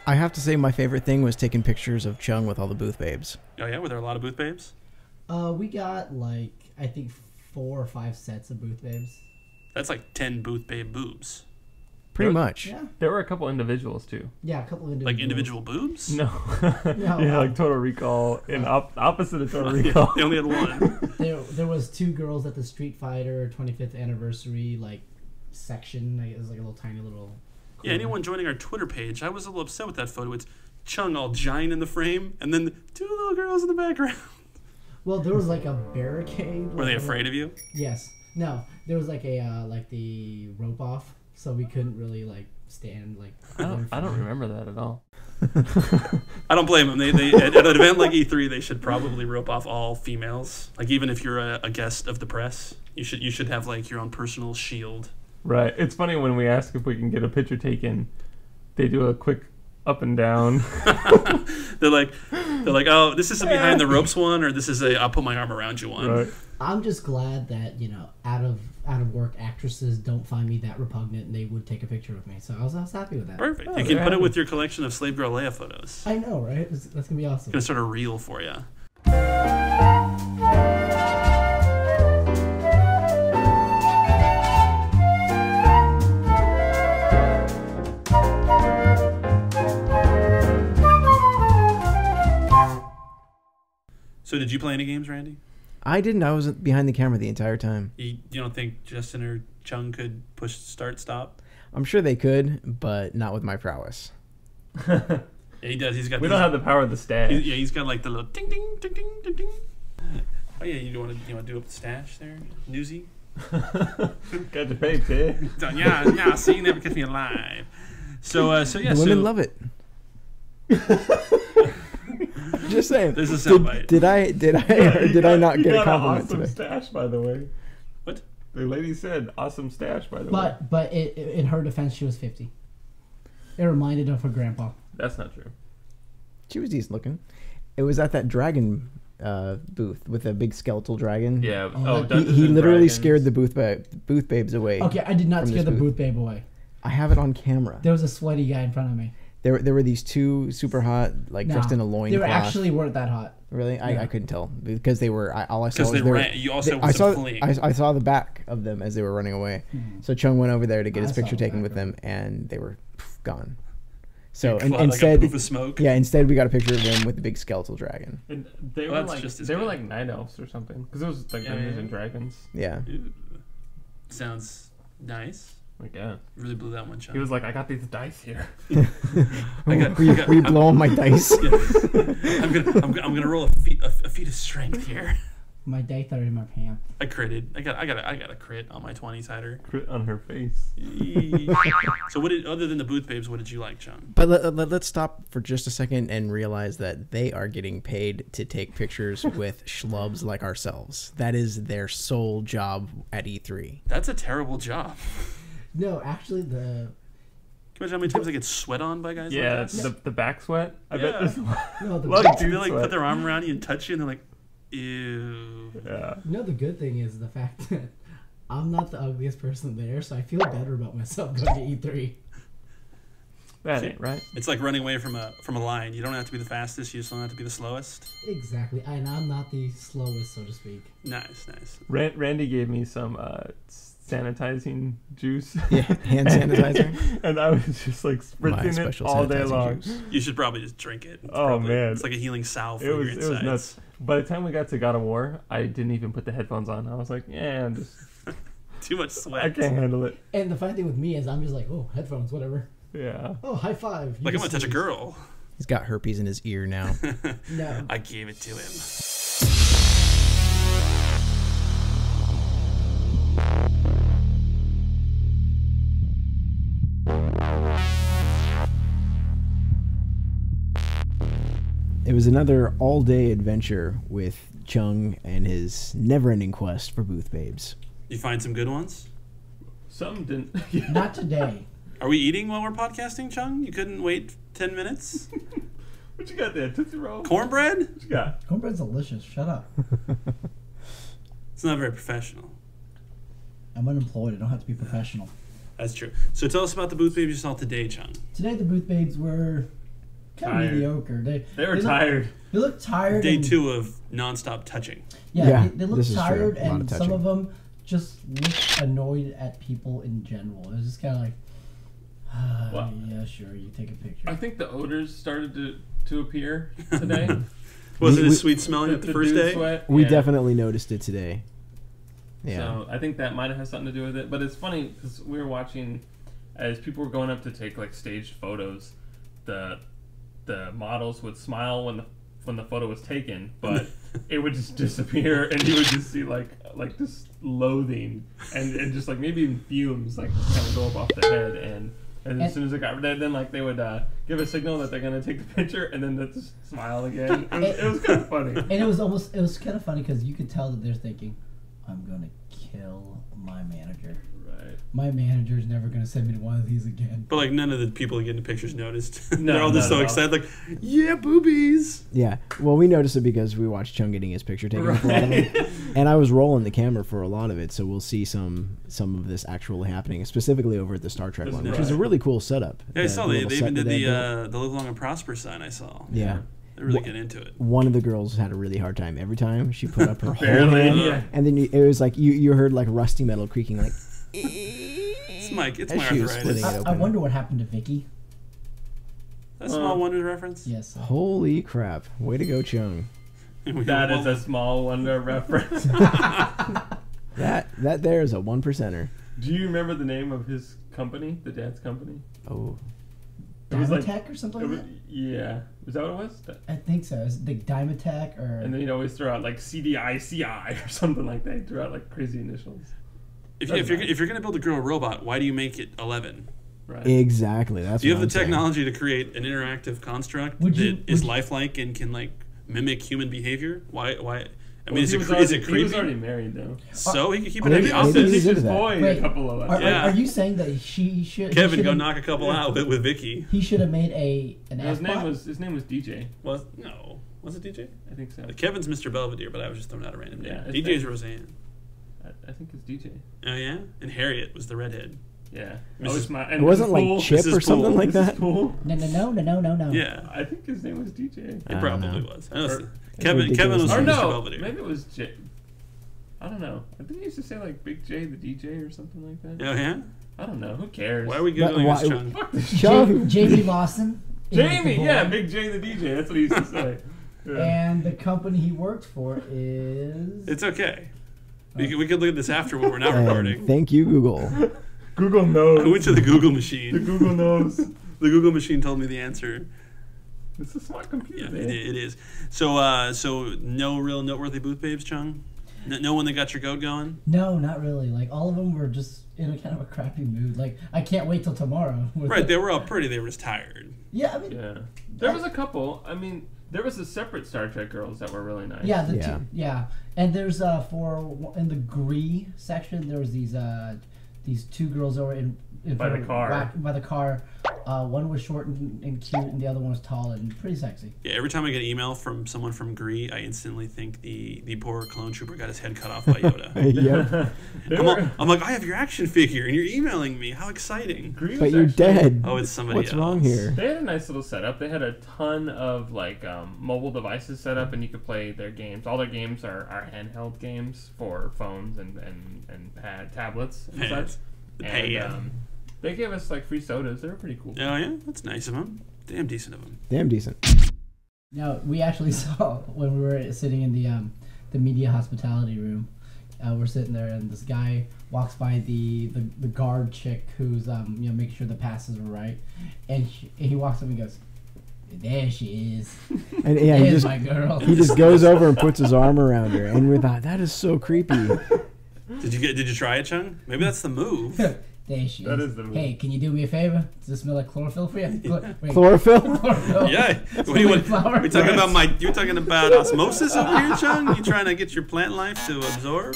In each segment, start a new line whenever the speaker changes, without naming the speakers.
I have to say my favorite thing was taking pictures of Chuong with all the booth babes.
Oh yeah, were there a lot of booth babes?
We got like I think 4 or 5 sets of booth babes.
That's like 10 booth babe boobs.
Pretty much.
Yeah.
There were a couple individuals too.
Yeah, a couple of individuals.
Like individual boobs?
No.
No.
Yeah, like Total Recall and opposite of Total Recall.
They only had one.
There was 2 girls at the Street Fighter 25th anniversary like section. Like, it was like a little tiny little.
Yeah, anyone joining our Twitter page, I was a little upset with that photo. It's Chuong all giant in the frame, and then 2 little girls in the background.
Well, there was like a barricade.
Were they afraid of you?
Yes. No, there was like a like the rope off, so we couldn't really like stand like.
I don't remember that at all.
I don't blame them. They at an event like E3, they should probably rope off all females. Like even if you're a guest of the press, you should have like your own personal shield.
Right. It's funny when we ask if we can get a picture taken, they do a quick up and down.
they're like, oh, this is a behind the ropes one, or this is a I'll put my arm around you one.
Right.
I'm just glad that out of work actresses don't find me that repugnant, and they would take a picture of me. So I was happy with that.
Perfect.
Oh,
you can put it with your collection of Slave Girl Leia photos.
I know, right? That's gonna be awesome.
Gonna start a reel for you. So did you play any games, Randy?
I didn't. I was behind the camera the entire time.
You don't think Justin or Chuong could push start stop?
I'm sure they could, but not with my prowess.
Yeah, he does. He's got.
We don't have the power of the stash.
He's got like the little ding ding ding ding ding ding. Oh yeah, you want to do up the stash there, Newsy?
Got your pay, kid.
Yeah. So you never catch me alive. So yeah.
The women love it. Just saying.
There's a soundbite.
Did I not get a compliment
awesome
today?
Stash, by the way.
What?
The lady said awesome stash, by the way.
But in her defense, she was 50. It reminded of her grandpa.
That's not true.
She was decent looking. It was at that dragon booth with a big skeletal dragon.
Yeah.
He literally scared the booth babes away.
Okay, I did not scare the booth babe away.
I have it on camera.
There was a sweaty guy in front of me.
There were these 2 super hot, dressed in a loincloth.
They actually weren't that hot.
Really?
Yeah.
I couldn't tell because they were. All I saw was
they ran. You also
I saw the back of them as they were running away. So Chuong went over there to get his picture taken with them, and they were gone. So instead,
like a poof of smoke.
Yeah, instead we got a picture of them with the big skeletal dragon.
And they were like night elves or something, because it was like Dungeons and Dragons.
Yeah.
Ooh. Sounds nice.
Like, yeah.
Really blew that one, Chuong.
He was like, I got these dice here.
Will you blow on my dice?
Yeah. I'm gonna roll a feat of strength here.
My dice are in my pants.
I critted. I got a crit on my 20 sider.
Crit on her face.
So other than the booth babes, what did you like, Chuong?
But let's stop for just a second and realize that they are getting paid to take pictures with schlubs like ourselves. That is their sole job at E3.
That's a terrible job.
No, actually,
Can you imagine how many times I get sweat on by guys
Yeah,
like that?
the back sweat. I bet there's a
no, the
lot of
They
dude
like
sweat.
put their arm around you and touch you, and they're like, ew.
Yeah.
no, the good thing is the fact that I'm not the ugliest person there, so I feel better about myself going to E3.
That ain't right.
It's like running away from a lion. You don't have to be the fastest. You just don't have to be the slowest.
Exactly, and I'm not the slowest, so to speak.
Nice.
Randy gave me some sanitizing juice.
Yeah, hand sanitizer.
And I was just like spritzing it all day long.
Juice.
You should probably just drink it.
Man,
it's like a healing salve for
it
your
was
insides.
nuts. By the time we got to God of War, I didn't even put the headphones on. I was like, yeah, I'm just
Too much sweat.
I can't handle it.
And the funny thing with me is I'm just like, oh, headphones, whatever.
Yeah.
Oh, high five.
Like I'm gonna touch a girl.
He's got herpes in his ear now.
No.
I gave it to him.
It was another all-day adventure with Chuong and his never-ending quest for booth babes.
You find some good ones?
Some didn't.
Not today.
Are we eating while we're podcasting, Chuong? You couldn't wait 10 minutes?
What you got there? Tootsie Roll?
Cornbread?
What you got?
Cornbread's delicious. Shut up.
It's not very professional.
I'm unemployed. I don't have to be professional.
That's true. So tell us about the booth babes you saw today, Chuong.
Today the booth babes were kind of mediocre.
They were tired.
They look tired.
Day 2 of nonstop touching.
Yeah, they look
this is
tired,
true. A lot of
and some
touching.
of them just look annoyed at people in general. It was just kind of like,
Well,
yeah, sure, you take a picture.
I think the odors started to appear today.
Was it as sweet smelling at the first
dude
day?
Sweat.
We
Yeah.
definitely noticed it today. Yeah.
So I think that might have had something to do with it. But it's funny because we were watching as people were going up to take like staged photos. The models would smile when the photo was taken, but it would just disappear, and you would just see like this loathing and just like maybe even fumes like kind of go up off the head, and as soon as it got then like they would give a signal that they're gonna take the picture, and then they'd just smile again. It was kind of funny.
And it was kind of funny because you could tell that they're thinking, I'm gonna kill my manager.
Right.
My manager's never gonna send me to one of these again.
But like none of the people getting pictures noticed.
No,
They're all just
not
so
at all.
excited, like, yeah, boobies.
Yeah. Well, we noticed it because we watched Chuong getting his picture taken with a lot of them. And I was rolling the camera for a lot of it, so we'll see some of this actually happening, specifically over at the Star Trek one, which is a really cool setup.
Yeah, I saw they
little
even
set
did
that they built.
the Live Long and Prosper sign I saw.
Yeah.
They really get into it.
One of the girls had a really hard time. Every time she put up her whole
Barely,
hand,
yeah.
and then it was like you heard like rusty metal creaking, like.
It's my
As
my
she was splitting
arthritis.
it
I
open.
wonder what happened to Vicky.
That Small Wonders reference?
Yes.
Holy crap! Way to go, Chuong.
That is a small wonder reference.
That there is a 1%er.
Do you remember the name of his company, the dance company?
Oh.
It was like-
Diamond or something
It
like
was,
that?
yeah. Was that what it was?
I think so. It's the Diamond or
And then he'd always throw out like CDICI or something like that. He'd throw out like crazy initials.
If you're gonna build a girl robot, why do you make it 11?
Right.
Exactly. That's.
Do you
what
have
I'm
the
saying.
technology to create an interactive construct
Would
that
you-
is
would you-
lifelike and can like mimic human behavior? Why? I mean,
Well,
is
he
it
was
creepy?
He was already married though.
So he could keep it
Maybe-
in the
maybe
office.
he's
His
into that.
boy
Wait,
a couple of us.
Yeah.
Are you saying that she should?
Kevin,
he
go
should've-
knock a couple out with Vicky.
He should have made an
No, his
F-bot?
name was DJ.
Was no? Was it DJ?
I think so.
Kevin's Mr. Belvedere, but I was just throwing out a random name.
Yeah, it's
DJ's
that-
Roseanne.
I think it's DJ.
Oh yeah, and Harriet was the redhead.
Yeah.
Mrs.
It wasn't like
Poole.
Chip
Mrs.
or something
Poole.
like that.
Poole.
No.
Yeah,
I think his name was DJ.
it
I don't
probably
know.
was. I know
Or-
Kevin was
ridiculous.
Or
from Mr.
no,
Belvedere.
maybe it was J. I don't know. I think he used to say like Big J the DJ or something like that.
Oh yeah.
I don't know. Who cares?
Why are we
But
googling
why-
this, Chung?
Fuck this shit.
Chuong.
Jamie Lawson. is
Jamie,
the
yeah,
boy,
Big J the DJ. That's what he used to say. Yeah.
And the company he worked for is.
It's okay. We could look at this after when we're not
And
recording.
thank you, Google.
Google
I
knows.
went to the Google
The
machine.
Google knows.
The Google machine told me the answer.
It's a smart computer.
Yeah,
man.
it is. So no real noteworthy booth babes, Chung? No one that got your goat going?
No, not really. Like all of them were just in a kind of a crappy mood. Like I can't wait till tomorrow.
Right, they were all pretty. They were just tired.
Yeah, I mean.
Yeah. There was a couple. I mean, there was a separate Star Trek girls that were really nice.
Yeah,
Yeah.
yeah, and there's in the Gree section there was these two girls over in
By
front
the car.
by the car. One was short and cute, and the other one was tall and pretty sexy.
Yeah, every time I get an email from someone from Gree, I instantly think the poor clone trooper got his head cut off by Yoda.
Yep.
I'm like, I have your action figure, and you're emailing me. How exciting!
Green
But
was
you're
actually-
dead.
Oh, it's somebody
What's
else.
wrong here?
They had a nice little setup. They had a ton of like mobile devices set up, and you could play their games. All their games are handheld games for phones and tablets and
Pads.
such.
The
And
pay.
they gave us like free sodas. They were pretty cool.
Oh yeah, that's nice of them. Damn decent of them.
Damn decent.
Now we actually saw when we were sitting in the media hospitality room. We're sitting there, and this guy walks by the guard chick who's making sure the passes are right, and he walks up and goes, "There she is.
And yeah,
There's my girl."
he just goes over and puts his arm around her, and we thought that is so creepy.
Did you try it, Chung? Maybe that's the move.
There she
That
is.
is the move.
Hey, can you do me a favor? Does it smell like chlorophyll for you? Wait,
Chlorophyll.
chlorophyll.
Yeah. What do you want?
Flower.
We talking about you talking about osmosis over here, Chung? You trying to get your plant life to absorb?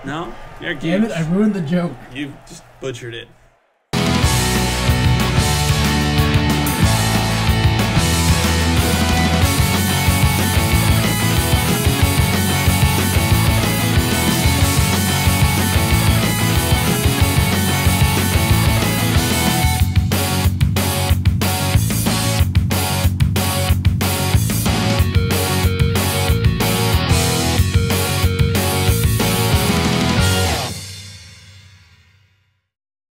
No? You're
Damn it! I ruined the joke.
You just butchered it.